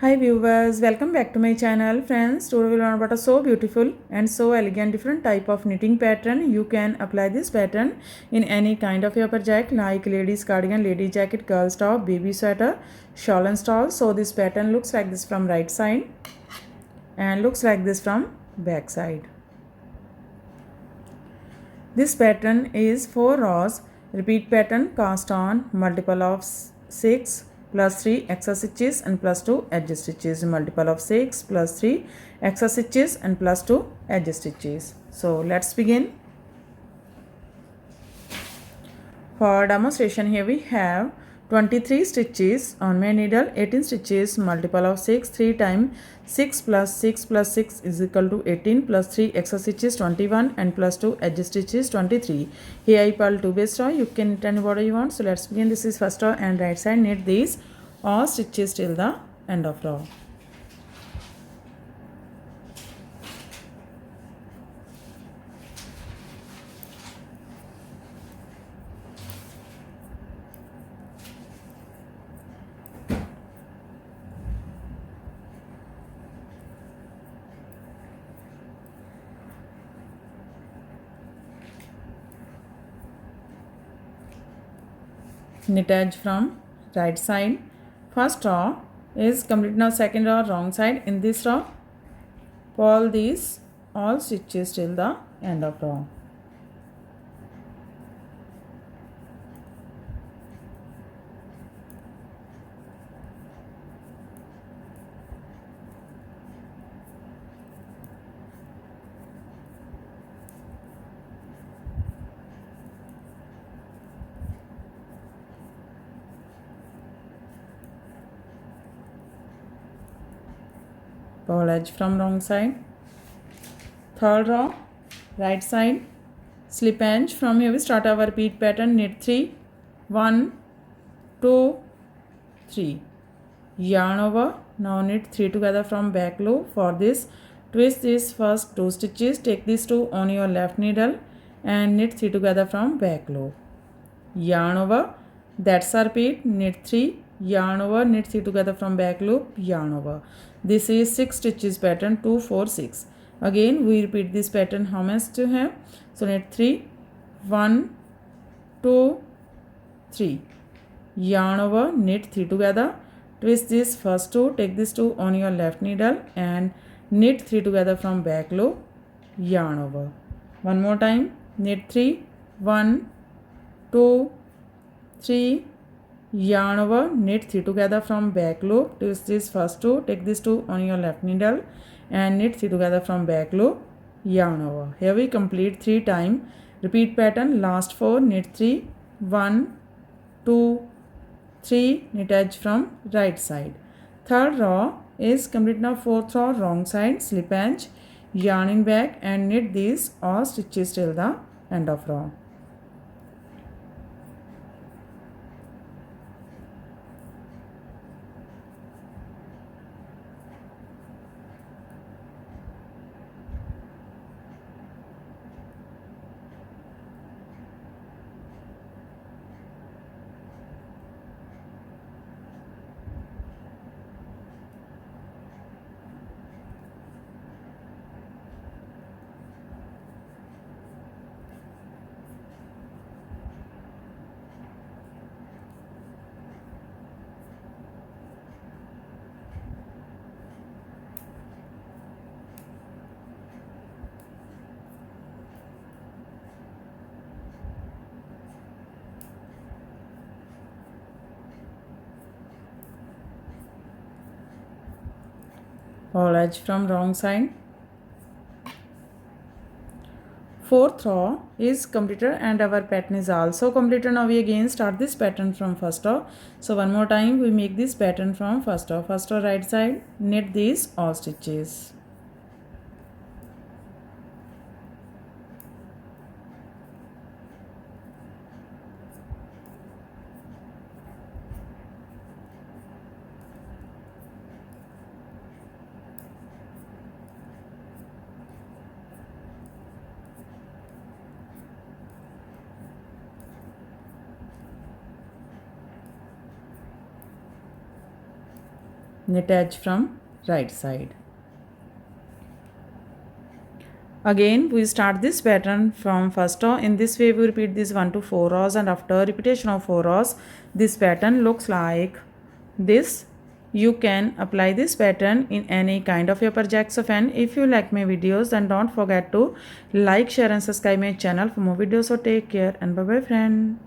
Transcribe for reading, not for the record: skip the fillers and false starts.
Hi viewers, welcome back to my channel. Friends, today we will learn about a so beautiful and so elegant different type of knitting pattern. You can apply this pattern in any kind of your project like ladies cardigan, lady jacket, girls top, baby sweater, shawl and stall. So this pattern looks like this from right side and looks like this from back side. This pattern is 4 rows, repeat pattern cast on multiple of 6 plus 3 extra stitches and plus 2 edge stitches, multiple of 6 plus 3 extra stitches and plus 2 edge stitches. So let's begin. For demonstration here we have 23 stitches on my needle, 18 stitches, multiple of 6, 3 times 6 plus 6 is equal to 18 plus 3 extra stitches 21 and plus 2 edge stitches 23. Here I purl 2 base row, you can knit whatever you want. So let's begin. This is first row and right side, knit these all stitches till the end of row. Knit edge from right side. First row is complete. Now second row wrong side. In this row pull these all stitches till the end of row. Pull edge from wrong side. Third row right side, slip edge. From here we start our repeat pattern. Knit 3, 1, 2, 3, yarn over. Now knit 3 together from back loop. For this, twist these first 2 stitches, take these 2 on your left needle and knit 3 together from back loop, yarn over. That's a repeat. Knit 3, yarn over, knit 3 together from back loop, yarn over. This is 6 stitches pattern, 2, 4, 6. Again we repeat this pattern how much to have. So knit 3, 1, 2, 3, yarn over, knit 3 together, twist this first 2, take this 2 on your left needle and knit 3 together from back loop, yarn over. One more time. Knit 3, 1, 2, 3, yarn over, knit 3 together from back loop, twist this first 2, take this 2 on your left needle and knit 3 together from back loop, yarn over. Here we complete 3 times repeat pattern. Last 4, knit 3, 1, 2, 3, knit edge from right side. Third row is complete. Now fourth row wrong side, slip edge, yarning back and knit these all stitches till the end of row. Pull edge from wrong side. Fourth row is completed and our pattern is also completed. Now we again start this pattern from first row. So one more time we make this pattern from first row. First row right side, knit these all stitches. knit edge from right side. Again we start this pattern from first row. In this way we repeat this 1 to 4 rows, and after repetition of 4 rows this pattern looks like this. You can apply this pattern in any kind of your projects of, and if you like my videos then don't forget to like, share and subscribe my channel for more videos. So take care and bye bye friend.